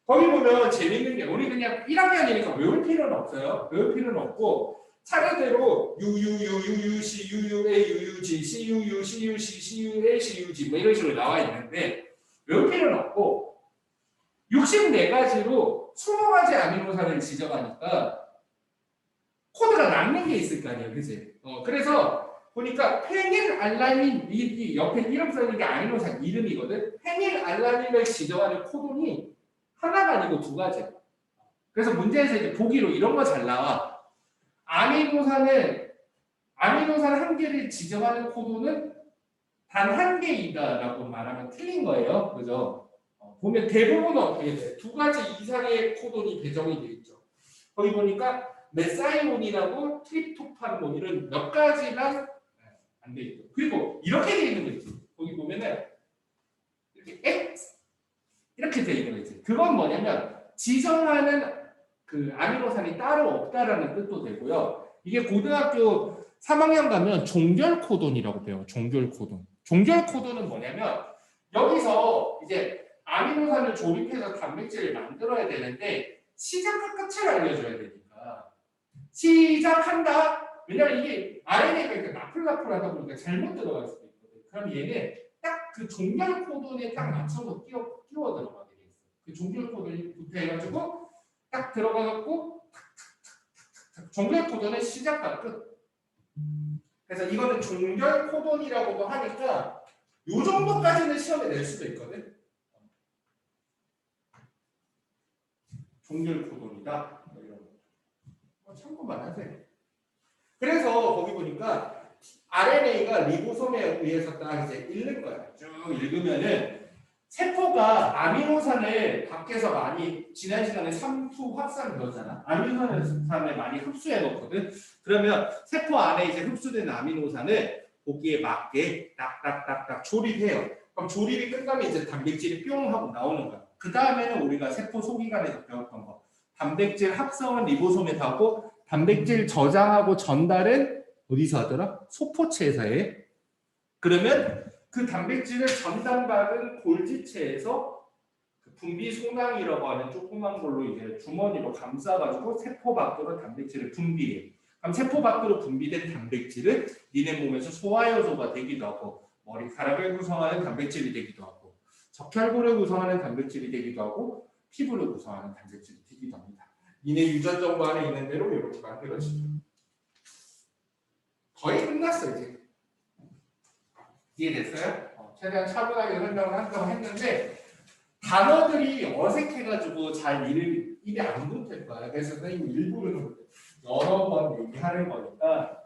거기 보면 재밌는 게 우리 그냥 1학년이니까 외울 필요는 없어요. 외울 필요는 없고 차례대로 UUUUU CUUA UUG CUU CUC CUA CUG 뭐 이런 식으로 나와 있는데 외울 필요는 없고 64가지로 20가지 아미노산을 지정하니까 코드가 남는 게 있을 거 아니에요, 그치? 그래서 보니까 페닐알라닌 이 옆에 이름 써있는 게 아미노산 이름이거든. 페닐알라닌을 지정하는 코돈이 하나가 아니고 2가지야. 그래서 문제에서 이제 보기로 이런 거 잘 나와. 아미노산 한 개를 지정하는 코돈은 단 한 개이다라고 말하면 틀린 거예요, 그죠? 보면 대부분 어떻게 돼? 2가지 이상의 코돈이 배정이 돼 있죠. 거기 보니까 메사이온이라고 트립토판 뭐 이런 몇 가지만 안 돼 있고. 그리고 이렇게 돼 있는 거 있지. 거기 보면은 이렇게 X 이렇게 돼 있는 거 있지. 그건 뭐냐면 지정하는 그 아미노산이 따로 없다라는 뜻도 되고요. 이게 고등학교 3학년 가면 종결 코돈이라고 배워요. 종결 코돈. 종결 코돈은 뭐냐면 여기서 이제 아미노산을 조립해서 단백질을 만들어야 되는데 시작과 끝을 알려줘야 되니까 시작한다. 왜냐면 이게 RNA가 이렇게 나풀나풀하다 보니까 잘못 들어갈 수도 있거든. 그럼 얘는 딱 그 종결 코돈에 딱 맞춰서 끼워 들어가게 돼 있어. 그 종결 코돈부터 해가지고 딱 들어가갖고 종결 코돈의 시작과 끝. 그래서 이거는 종결 코돈이라고도 하니까 요 정도까지는 시험에 낼 수도 있거든. 종결 코돈이다. 뭐 이런 거. 참고만 하세요. 그래서 거기 보니까 RNA가 리보솜에 의해서 딱 이제 읽는 거야. 쭉 읽으면은 세포가 아미노산을 밖에서 많이 지난 시간에 삼투 확산 그러잖아. 아미노산을 많이 흡수해 놓거든. 그러면 세포 안에 이제 흡수된 아미노산을 거기에 맞게 딱딱딱딱 조립해요. 그럼 조립이 끝나면 이제 단백질이 뿅 하고 나오는 거야. 그 다음에는 우리가 세포 소기관에서 배웠던 거. 단백질 합성은 리보솜에 하고 단백질 저장하고 전달은 어디서 하더라? 소포체에서 해. 그러면 그 단백질을 전달받은 골지체에서 그 분비 송낭이라고 하는 조그만 걸로 이제 주머니로 감싸가지고 세포 밖으로 단백질을 분비해. 그럼 세포 밖으로 분비된 단백질은 니네 몸에서 소화효소가 되기도 하고 머리카락을 구성하는 단백질이 되기도 하고 적혈구를 구성하는 단백질이 되기도 하고 피부를 구성하는 단백질이 되기도 합니다. 니네 유전정보 안에 있는 대로 이렇게 만들어지죠. 거의 끝났어 이제. 이해됐어요? 최대한 차분하게 설명을 하려고 했는데 단어들이 어색해가지고 잘 입에 안 붙을 거야. 그래서 선생님 일부러 여러 번 얘기하는 거니까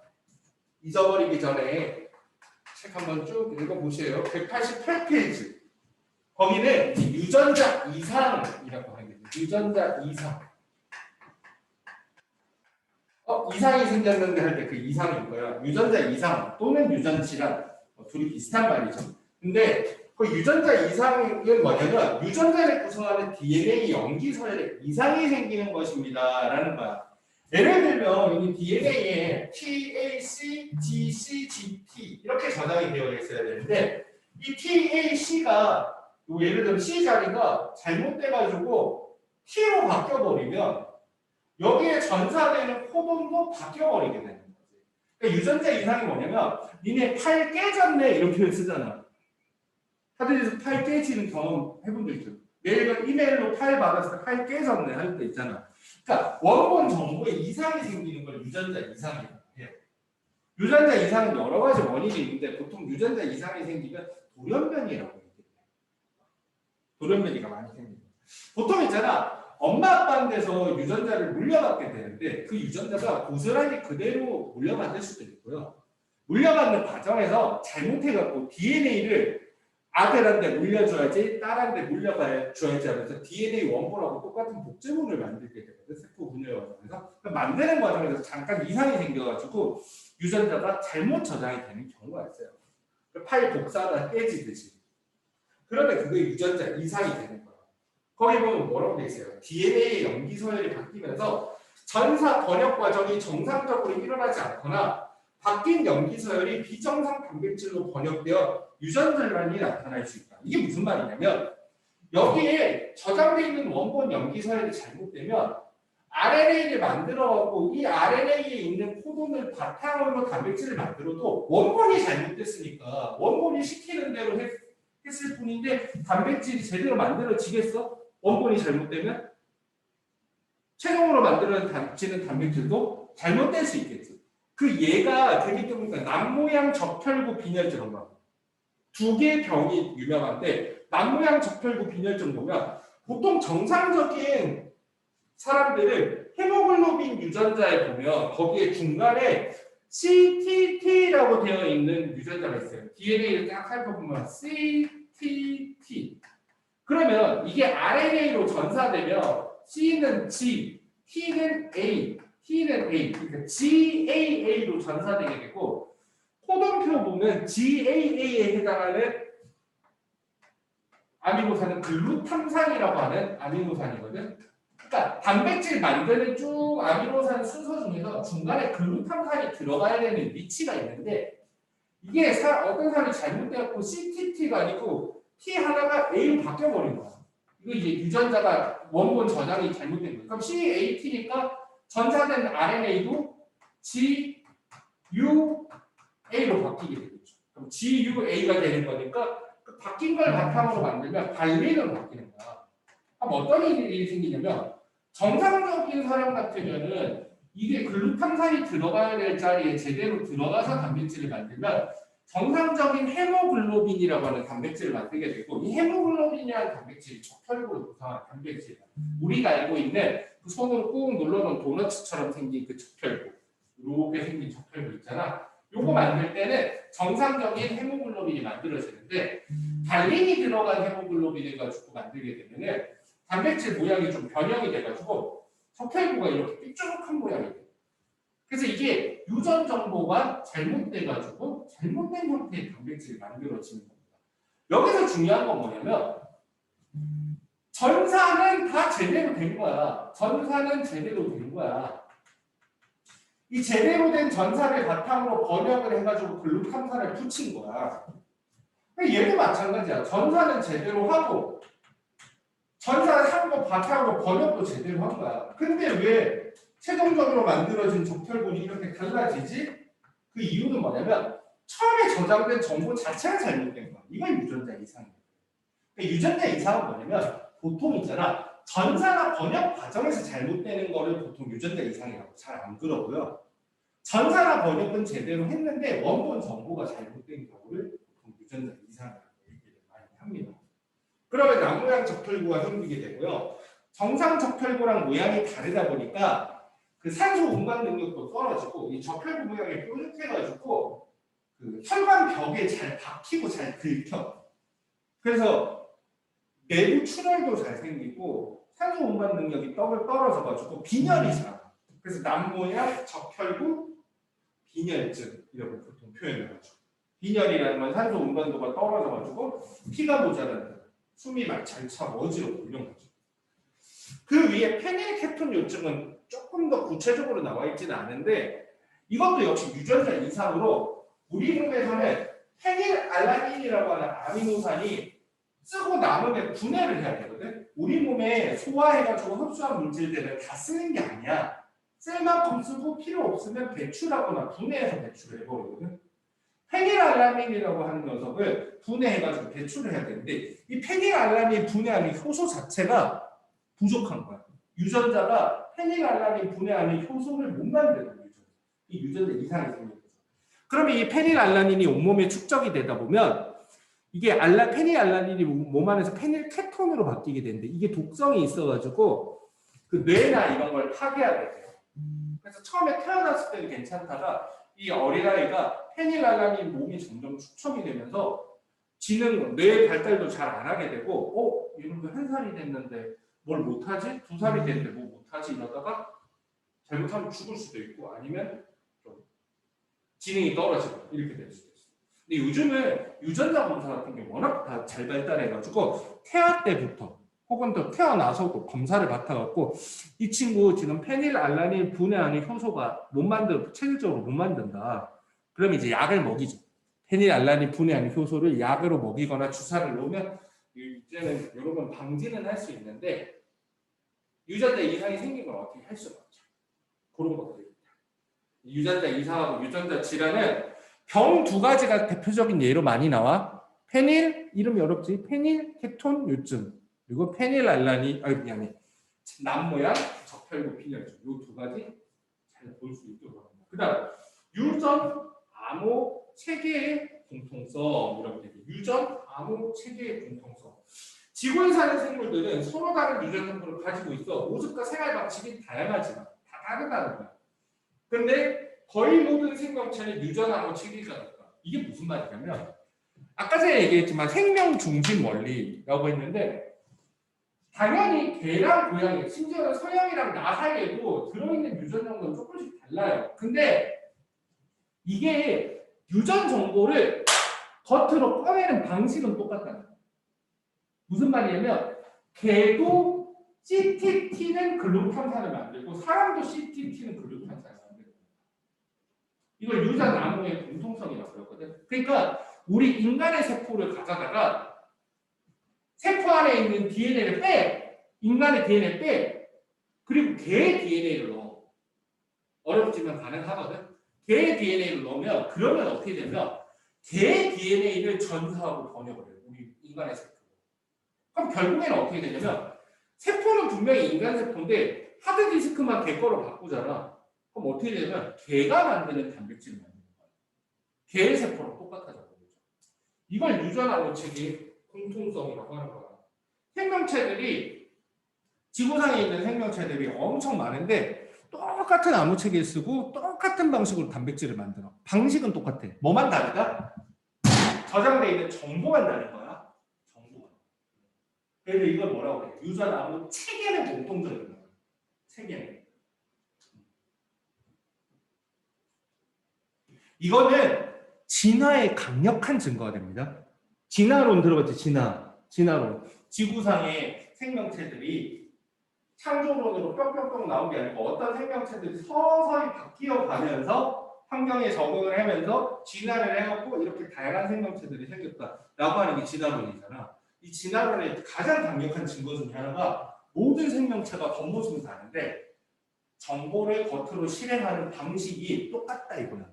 잊어버리기 전에 책 한번 쭉 읽어보세요. 188페이지. 거기는 유전자 이상이라고 합니다. 유전자 이상. 이상이 생겼는데 할 때 그 이상인 거야. 유전자 이상 또는 유전질환. 둘이 비슷한 말이죠. 근데 그 유전자 이상은 뭐냐면 유전자를 구성하는 DNA 염기설에 이상이 생기는 것입니다. 라는 거야. 예를 들면 여기 DNA에 TAC, GC, GT 이렇게 저장이 되어 있어야 되는데 이 TAC가 예를 들면 C 자리가 잘못돼가지고 T로 바뀌어버리면 여기에 전사되는 코돈도 바뀌어버리게 되는 거지. 그러니까 유전자 이상이 뭐냐면 니네 팔 깨졌네 이런 표현 쓰잖아. 하드에서 팔 깨지는 경험 해본 적 있죠? 매일 이메일로 파일 받았을 때 팔 깨졌네 할 때 있잖아. 그러니까 원본 정보에 이상이 생기는 걸 유전자 이상이라고 해요. 유전자 이상은 여러 가지 원인이 있는데 보통 유전자 이상이 생기면 돌연변이라고 얘기해요. 돌연변이가 많이 생깁니다. 보통 있잖아. 엄마 아빠한테서 유전자를 물려받게 되는데 그 유전자가 고스란히 그대로 물려받을 수도 있고요. 물려받는 과정에서 잘못해갖고 DNA를 아들한테 물려줘야지 딸한테 물려줘야지 하면서 DNA 원본하고 똑같은 복제본을 만들게 되거든. 세포 분열 과정에서. 만드는 과정에서 잠깐 이상이 생겨가지고 유전자가 잘못 저장이 되는 경우가 있어요. 파일 복사하다 깨지듯이. 그런데 그게 유전자 이상이 되는 거예요. 거기 보면 뭐라고 돼 있어요? DNA의 염기 서열이 바뀌면서 전사 번역 과정이 정상적으로 일어나지 않거나 바뀐 염기 서열이 비정상 단백질로 번역되어 유전질환이 나타날 수 있다. 이게 무슨 말이냐면 여기에 저장되어 있는 원본 염기 서열이 잘못되면 RNA를 만들어갖고 이 RNA에 있는 코돈을 바탕으로 단백질을 만들어도 원본이 잘못됐으니까 원본이 시키는 대로 했을 뿐인데 단백질이 제대로 만들어지겠어? 원본이 잘못되면 최종으로 만들어지는 단백질도 잘못될 수 있겠지. 그 얘가 되게 좀 남모양 적혈구 빈혈증 두 개의 병이 유명한데 남모양 적혈구 빈혈증 보면 보통 정상적인 사람들은 헤모글로빈 유전자에 보면 거기에 중간에 CTT라고 되어 있는 유전자가 있어요. DNA를 딱 살펴보면 CTT. 그러면 이게 RNA로 전사되면 C는 G, T는 A, T는 A, 그러니까 GAA로 전사되게 되고 코돈표 보면 GAA에 해당하는 아미노산은 글루탐산이라고 하는 아미노산이거든. 그러니까 단백질 만드는 쭉 아미노산 순서 중에서 중간에 글루탐산이 들어가야 되는 위치가 있는데 이게 어떤 사람이 잘못되었고 CTT가 아니고 T 하나가 A로 바뀌어버린 거야. 이거 이제 유전자가 원본 저장이 잘못된 거야. 그럼 CAT니까 전사된 RNA도 GUA로 바뀌게 되겠죠. 그럼 GUA가 되는 거니까 그 바뀐 걸 바탕으로 만들면 발리는 바뀌는 거야. 그럼 어떤 일이 생기냐면 정상적인 사람 같으면은 이게 글루탐산이 들어가야 될 자리에 제대로 들어가서 단백질을 만들면 정상적인 헤모글로빈이라고 하는 단백질을 만들게 되고 이 헤모글로빈이라는 단백질이 적혈구로 구성한 단백질이야. 우리가 알고 있는 그 손으로 꾹 눌러놓은 도너츠처럼 생긴 그 적혈구 이렇게 생긴 적혈구 있잖아. 요거 만들 때는 정상적인 헤모글로빈이 만들어지는데 달린이 들어간 헤모글로빈을 가지고 만들게 되면은 단백질 모양이 좀 변형이 돼가지고 적혈구가 이렇게 삐죽한 모양이 돼요. 그래서 이게 유전 정보가 잘못돼가지고 잘못된 형태의 단백질이 만들어지는 겁니다. 여기서 중요한 건 뭐냐면 전사는 다 제대로 된 거야. 전사는 제대로 된 거야. 이 제대로 된 전사를 바탕으로 번역을 해가지고 글루탐산을 붙인 거야. 얘도 마찬가지야. 전사는 제대로 하고 전사를 한 거 바탕으로 번역도 제대로 한 거야. 근데 왜 최종적으로 만들어진 적혈군이 이렇게 달라지지? 그 이유는 뭐냐면 처음에 저장된 정보 자체가 잘못된 거야. 이건 유전자 이상이야. 그러니까 유전자 이상은 뭐냐면 보통 있잖아. 전사나 번역 과정에서 잘못되는 거를 보통 유전자 이상이라고 잘 안 그러고요. 전사나 번역은 제대로 했는데 원본 정보가 잘못된 경우를 보통 유전자 이상이라고 얘기를 많이 합니다. 그러면 남모양 적혈구가 생기게 되고요. 정상 적혈구랑 모양이 다르다 보니까 그 산소 운반 능력도 떨어지고 이 적혈구 모양이 뾰족해가지고 그 혈관 벽에 잘 박히고 잘 긁혀. 그래서 내부 출혈도 잘 생기고 산소 운반 능력이 떨어져가지고 빈혈이 잘. 그래서 남모양 적혈구 빈혈증 이라고 보통 표현을 하죠. 빈혈이라는 건 산소 운반도가 떨어져가지고 피가 모자란다. 숨이 막 잘 차고 어지럽고 이런 거죠. 그 위에 페닐케톤 요증은 조금 더 구체적으로 나와 있지는 않은데 이것도 역시 유전자 이상으로 우리 몸에서는 페닐알라닌이라고 하는 아미노산이 쓰고 남으면 분해를 해야 되거든. 우리 몸에 소화해가지고 흡수한 물질들을 다 쓰는 게 아니야. 쓸 만큼 쓰고 필요 없으면 배출하거나 분해해서 배출을 해버리거든. 페닐알라닌이라고 하는 녀석을 분해해가지고 배출을 해야 되는데 이 페닐알라닌 분해하는 효소 자체가 부족한 거야. 유전자가 페닐알라닌 분해하는 효소를 못 만드는 이 유전자 이상이 생겨서. 그러면 이 페닐알라닌이 온몸에 축적이 되다 보면 이게 페닐알라닌이 몸 안에서 페닐케톤으로 바뀌게 되는데 이게 독성이 있어가지고 그 뇌나 이런 걸 파괴하게 돼요. 그래서 처음에 태어났을 때는 괜찮다가 이 어린아이가 페닐알라닌 몸이 점점 축적이 되면서 지능, 뇌 발달도 잘 안 하게 되고 얘는 왜 1살이 됐는데 뭘 못하지? 2살이 됐는데 뭐 못하지? 이러다가 잘못하면 죽을 수도 있고 아니면 좀 지능이 떨어지고 이렇게 될 수도 있어요. 근데 요즘은 유전자 검사 같은 게 워낙 다 잘 발달해가지고 태아 때부터 혹은 또 태어나서도 검사를 받아갖고 이 친구 지금 페닐알라닌 분해하는 효소가 체질적으로 못 만든다. 그럼 이제 약을 먹이죠. 페닐알라닌 분해하는 효소를 약으로 먹이거나 주사를 놓으면 이제는 여러분 방지는 할 수 있는데 유전자 이상이 생긴 건 어떻게 할 수가 없죠. 그런 것들입니다. 유전자 이상하고 유전자 질환은 병 2가지가 대표적인 예로 많이 나와. 이름이 어렵지? 페닐케톤 요증 그리고 페닐알라닌 남 모양 적혈구 빈혈증 이 2가지 잘 볼 수 있도록 합니다. 그다음 유전 암호 체계의 공통성이라고 되죠. 유전 암호 체계의 공통성. 지구에 사는 생물들은 서로 다른 유전 정보를 가지고 있어. 모습과 생활 방식이 다양하지만 다 다르다는 거야. 근데 거의 모든 생명체는 유전 암호 체계가 있다. 이게 무슨 말이냐면 아까 전에 얘기했지만 생명 중심 원리라고 했는데 당연히 개랑 고양이, 심지어는 서양이랑 나 사이에도 들어있는 유전 정보는 조금씩 달라요. 근데 이게 유전 정보를 겉으로 꺼내는 방식은 똑같다는 거예요. 무슨 말이냐면 개도 CTT는 글루탄산을 만들고 사람도 CTT는 글루탄산을 만들고 이걸 유전 암호의 공통성이라고 그러거든. 그러니까 우리 인간의 세포를 가져다가 세포 안에 있는 DNA를 빼, 인간의 DNA 빼, 그리고 개의 DNA를 넣어. 어렵지만 가능하거든. 개의 DNA를 넣으면 그러면 어떻게 되면 개의 DNA를 전사하고 번역을 해요. 우리 인간의 세포. 그럼 결국에는 어떻게 되냐면 세포는 분명히 인간 세포인데 하드디스크만 개 거로 바꾸잖아. 그럼 어떻게 되냐면 개가 만드는 단백질을 만드는 거야. 개의 세포랑 똑같아져. 이걸 유전암호 체계의 공통성이라고 하는 거야. 생명체들이 지구상에 있는 생명체들이 엄청 많은데 똑같은 암호 체계를 쓰고 똑같은 방식으로 단백질을 만들어. 방식은 똑같아. 뭐만 다르다? 저장되어 있는 정보만 다른 거야. 정보가. 그래서 이걸 뭐라고 해? 유전암호 체계는 공통적인 거야. 체계는. 이거는 진화의 강력한 증거가 됩니다. 진화론 들어봤지? 진화론. 지구상의 생명체들이 창조론으로 뿅뿅뿅 나온 게 아니고 어떤 생명체들이 서서히 바뀌어 가면서 환경에 적응을 하면서 진화를 해갖고 이렇게 다양한 생명체들이 생겼다라고 하는 게 진화론이잖아. 이 진화론의 가장 강력한 증거 중에 하나가 모든 생명체가 겉모습은 다른데 정보를 겉으로 실행하는 방식이 똑같다 이거야.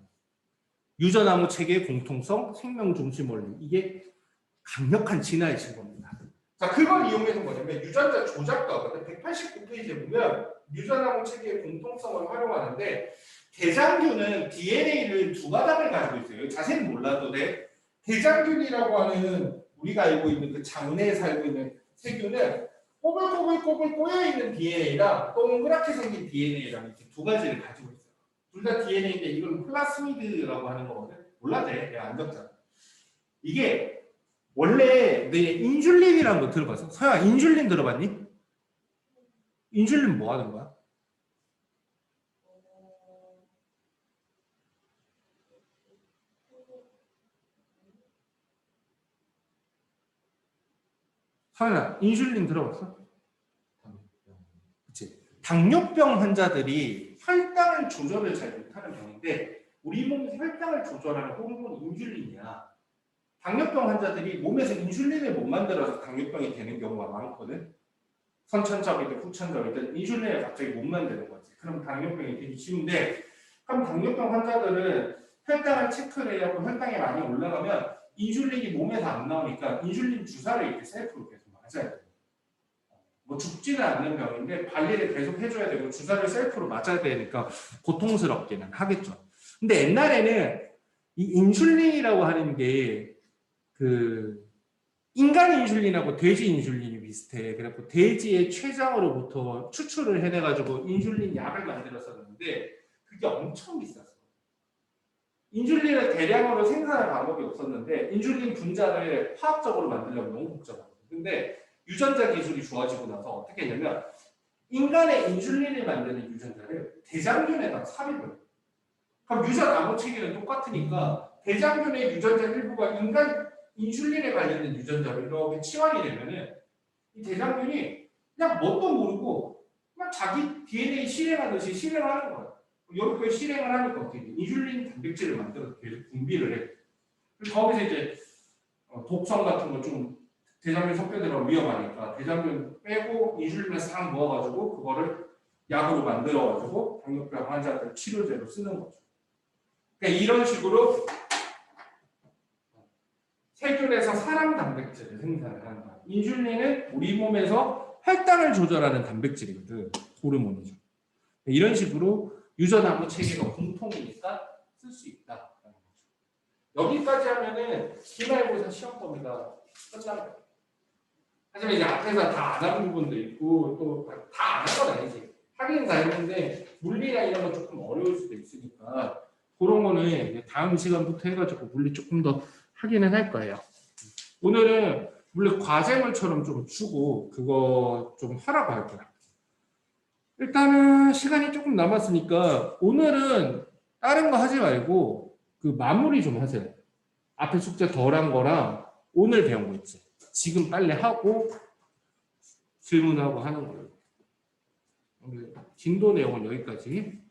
유전암호 체계의 공통성, 생명 중심 원리. 이게 강력한 진화의 증거입니다. 자, 그걸 이용해서 뭐냐면 유전자 조작가거든. 189페이지에 보면 유전암호 체계의 공통성을 활용하는데 대장균은 DNA를 2가닥을 가지고 있어요. 자세히 몰라도 돼. 대장균이라고 하는 우리가 알고 있는 그 장내에 살고 있는 세균은 꼬불꼬불 꼬여있는 DNA랑 동그랗게 생긴 DNA랑 이렇게 2가지를 가지고 있어요. 둘 다 DNA인데 이건 플라스미드라고 하는 거거든. 몰라도 돼. 내가 안 적잖아. 이게 원래 내 인슐린이라는 거 들어봤어? 서야 인슐린 들어봤니? 인슐린 뭐 하는 거야? 서야 인슐린 들어봤어? 그치. 당뇨병 환자들이 혈당을 조절을 잘 못하는 병인데 우리 몸에서 혈당을 조절하는 호르몬이 인슐린이야. 당뇨병 환자들이 몸에서 인슐린을 못 만들어서 당뇨병이 되는 경우가 많거든. 선천적이든 후천적이든 인슐린을 갑자기 못 만드는 거지. 그럼 당뇨병이 되기 쉬운데 그럼 당뇨병 환자들은 혈당을 체크를 해야 하고 혈당이 많이 올라가면 인슐린이 몸에서 안 나오니까 인슐린 주사를 이렇게 셀프로 계속 맞아야 돼. 뭐 죽지는 않는 병인데 관리를 계속 해줘야 되고 주사를 셀프로 맞아야 되니까 고통스럽기는 하겠죠. 근데 옛날에는 이 인슐린이라고 하는 게 그 인간 인슐린하고 돼지 인슐린이 비슷해. 그래갖고 돼지의 췌장으로부터 추출을 해내가지고 인슐린 약을 만들었었는데 그게 엄청 비쌌어. 인슐린을 대량으로 생산할 방법이 없었는데 인슐린 분자를 화학적으로 만들려면 너무 복잡하거든. 근데 유전자 기술이 좋아지고 나서 어떻게 했냐면 인간의 인슐린을 만드는 유전자를 대장균에다 삽입을 해요. 그럼 유전 암호 체계는 똑같으니까 대장균의 유전자 일부가 인간 인슐린에 관련된 유전자로 이렇게 치환이 되면은 이 대장균이 그냥 뭣도 모르고 그냥 자기 DNA 실행하듯이 실행하는 거야. 이렇게 실행을 하니까 어떻게 돼? 인슐린 단백질을 만들어서 계속 분비를 해. 그래서 거기서 이제 독성 같은 거 좀 대장균 섞여 들어가면 위험하니까 대장균 빼고 인슐린을 싹 모아가지고 그거를 약으로 만들어가지고 당뇨병 환자들 치료제로 쓰는 거죠. 그러니까 이런 식으로 세균에서 사람 단백질을 생산을 하는 거야. 인슐린은 우리 몸에서 혈당을 조절하는 단백질이거든. 호르몬이죠. 이런 식으로 유전암호 체계가 공통이니까 쓸 수 있다. 여기까지 하면은 기말고사 시험 범위가 끝난 거야. 하지만 이제 앞에서 다 안 한 부분도 있고 또 다 안 한 건 아니지. 하긴 다 했는데 물리나 이런 건 조금 어려울 수도 있으니까 그런 거는 이제 다음 시간부터 해가지고 물리 조금 더 하기는 할 거예요. 오늘은 물론 과제물처럼 좀 주고 그거 좀 하라고 할 거야. 일단은 시간이 조금 남았으니까 오늘은 다른 거 하지 말고 그 마무리 좀 하세요. 앞에 숙제 덜한 거랑 오늘 배운 거 있지. 지금 빨리 하고 질문하고 하는 걸로. 오늘 진도 내용은 여기까지.